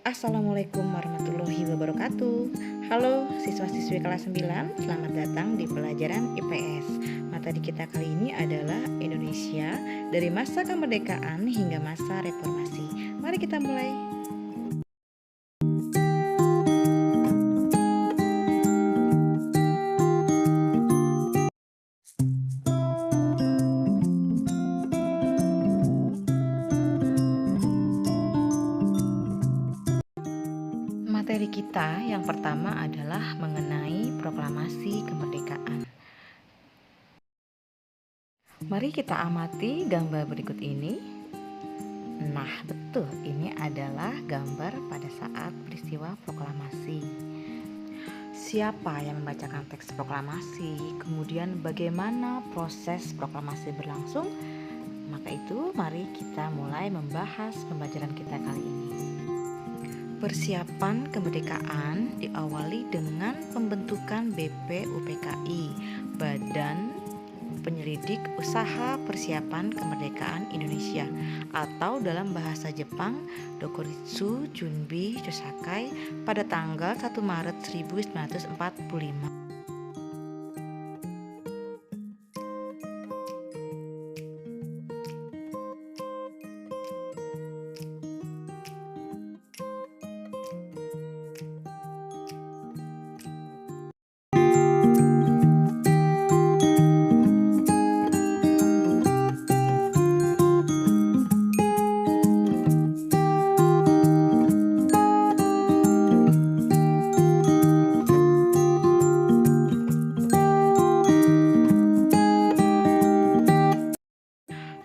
Assalamualaikum warahmatullahi wabarakatuh. Halo siswa-siswi kelas 9, selamat datang di pelajaran IPS. Materi kita kali ini adalah Indonesia dari masa kemerdekaan hingga masa reformasi. Mari kita mulai. Materi kita yang pertama adalah mengenai proklamasi kemerdekaan. Mari kita amati gambar berikut ini. Nah, betul, ini adalah gambar pada saat peristiwa proklamasi. Siapa yang membacakan teks proklamasi, kemudian bagaimana proses proklamasi berlangsung? Maka itu mari kita mulai membahas pembelajaran kita kali ini. Persiapan kemerdekaan diawali dengan pembentukan BPUPKI, Badan Penyelidik Usaha Persiapan Kemerdekaan Indonesia, atau dalam bahasa Jepang Dokuritsu Junbi Chosakai pada tanggal 1 Maret 1945.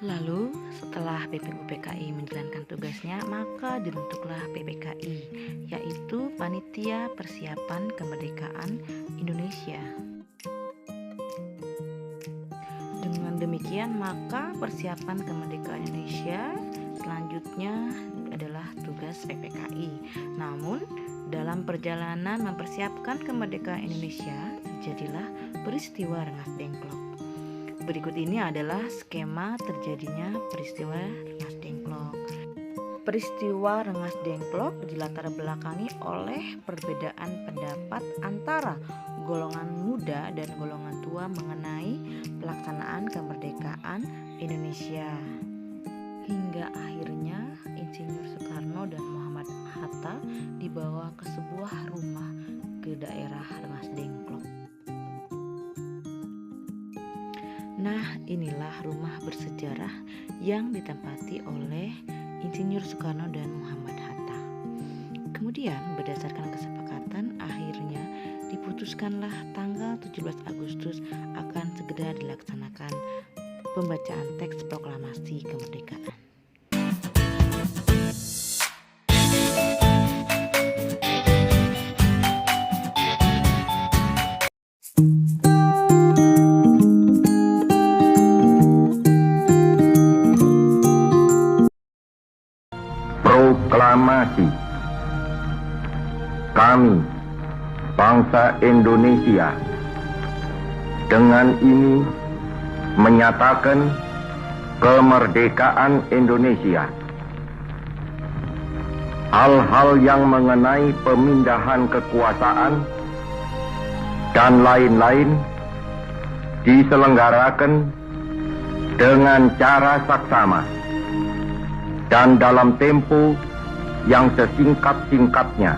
Lalu setelah BPUPKI menjalankan tugasnya, maka dibentuklah PPKI, yaitu Panitia Persiapan Kemerdekaan Indonesia. Dengan demikian, maka persiapan kemerdekaan Indonesia selanjutnya adalah tugas PPKI. Namun, dalam perjalanan mempersiapkan kemerdekaan Indonesia, terjadilah peristiwa Rengas Dengklok. Berikut ini adalah skema terjadinya peristiwa Rengas Dengklok. Peristiwa Rengas Dengklok dilatar belakangi oleh perbedaan pendapat antara golongan muda dan golongan tua mengenai pelaksanaan kemerdekaan Indonesia. Hingga akhirnya Insinyur Soekarno dan Muhammad Hatta dibawa ke sebuah rumah ke daerah Rengas Dengklok. Nah, inilah rumah bersejarah yang ditempati oleh Insinyur Soekarno dan Muhammad Hatta. Kemudian berdasarkan kesepakatan, akhirnya diputuskanlah tanggal 17 Agustus akan segera dilaksanakan pembacaan teks proklamasi kemerdekaan. Proklamasi. Kami, bangsa Indonesia, dengan ini menyatakan kemerdekaan Indonesia. Hal-hal yang mengenai pemindahan kekuasaan dan lain-lain diselenggarakan dengan cara saksama dan dalam tempo yang sesingkat-singkatnya.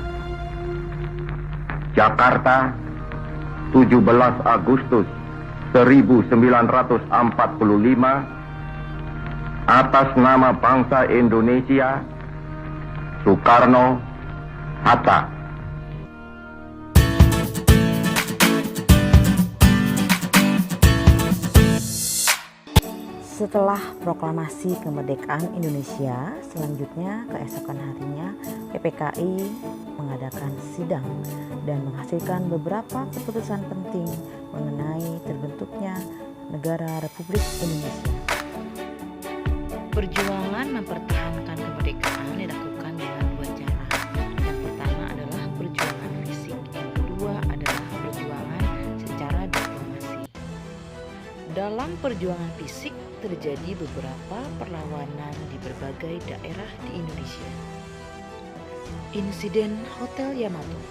Jakarta, 17 Agustus 1945, atas nama bangsa Indonesia, Soekarno Hatta. Setelah proklamasi kemerdekaan Indonesia, selanjutnya keesokan harinya PPKI mengadakan sidang dan menghasilkan beberapa keputusan penting mengenai terbentuknya negara Republik Indonesia. Perjuangan mempertahankan kemerdekaan dilakukan dengan dua cara. Yang pertama adalah perjuangan fisik, yang kedua adalah perjuangan secara diplomasi. Dalam perjuangan fisik terjadi beberapa perlawanan di berbagai daerah di Indonesia. Insiden Hotel Yamato.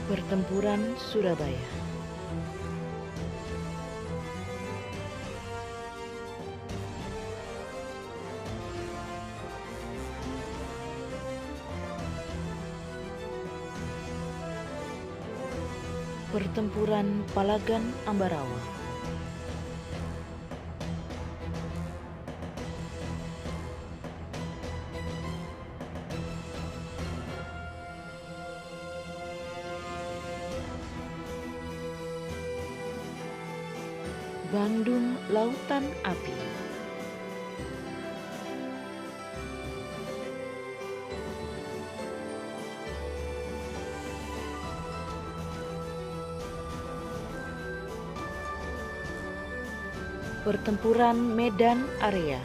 Pertempuran Surabaya. Pertempuran Palagan Ambarawa. Bandung Lautan Api. Pertempuran Medan Area.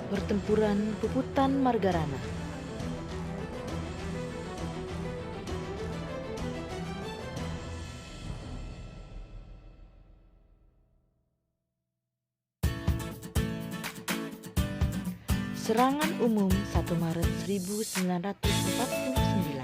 Pertempuran Puputan Margarana. Serangan Umum 1 Maret 1949.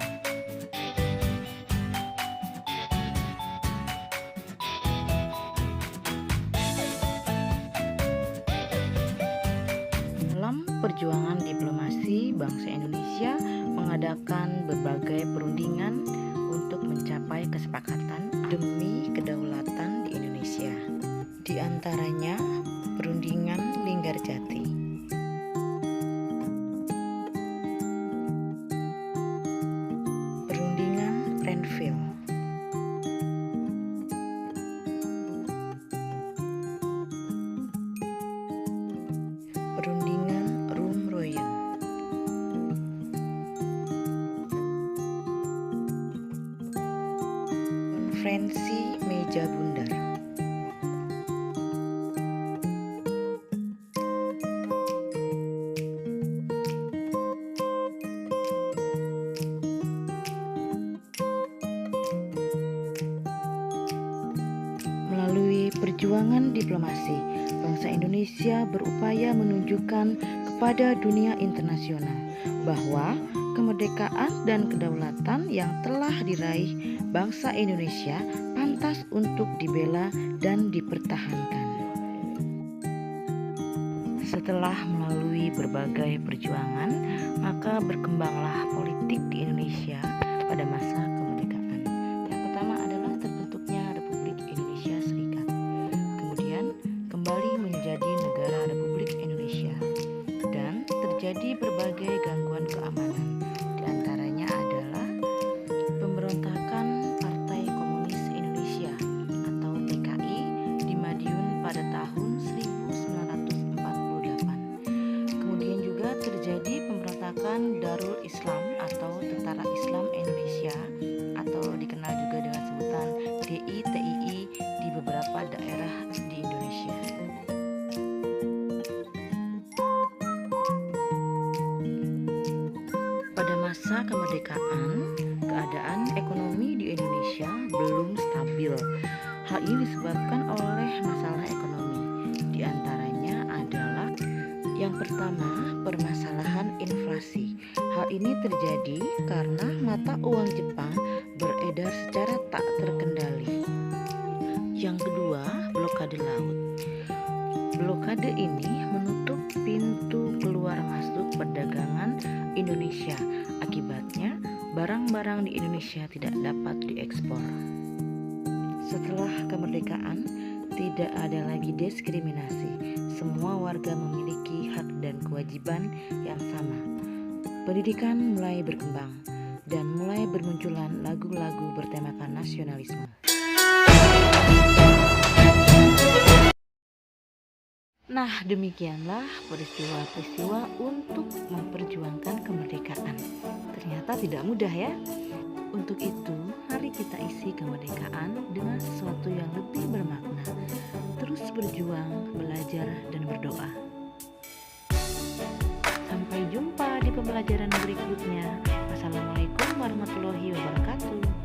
Dalam perjuangan diplomasi, bangsa Indonesia mengadakan berbagai perundingan untuk mencapai kesepakatan demi kedaulatan di Indonesia. Di antaranya perundingan Linggarjati. Perundingan Renville. Perundingan Rumroyen. Konferensi Meja Bundar. Melalui perjuangan diplomasi, bangsa Indonesia berupaya menunjukkan kepada dunia internasional bahwa kemerdekaan dan kedaulatan yang telah diraih bangsa Indonesia pantas untuk dibela dan dipertahankan. Setelah melalui berbagai perjuangan, maka berkembanglah politik di Indonesia pada masa kemerdekaan. Yang pertama adalah terbentuknya Republik Indonesia Serikat. Kemudian kembali menjadi negara Republik Indonesia. Dan terjadi berbagai gangguan keamanan. Di antaranya adalah pemberontakan Partai Komunis Indonesia atau PKI di Madiun pada tahun 1948. Kemudian juga terjadi pemberontakan Darul Islam atau Tentara Islam Indonesia atau dikenal juga dengan sebutan DITII di beberapa daerah di Indonesia. Pada masa kemerdekaan, keadaan ekonomi di Indonesia belum stabil. Hal ini disebabkan oleh masalah ekonomi. Di antaranya adalah yang pertama, permasalahan inflasi. Hal ini terjadi karena mata uang Jepang beredar secara tak terkendali. Yang kedua, blokade laut. Blokade ini menutup pintu keluar masuk perdagangan Indonesia. Akibatnya, barang-barang di Indonesia tidak dapat diekspor. Setelah kemerdekaan, tidak ada lagi diskriminasi. Semua warga memiliki hak dan kewajiban yang sama. Pendidikan mulai berkembang dan mulai bermunculan lagu-lagu bertemakan nasionalisme. Nah, demikianlah peristiwa-peristiwa untuk memperjuangkan kemerdekaan. Ternyata tidak mudah ya. Untuk itu, mari kita isi kemerdekaan dengan sesuatu yang lebih bermakna. Terus berjuang, belajar, dan berdoa. Sampai jumpa di pembelajaran pelajaran berikutnya. Wassalamualaikum warahmatullahi wabarakatuh.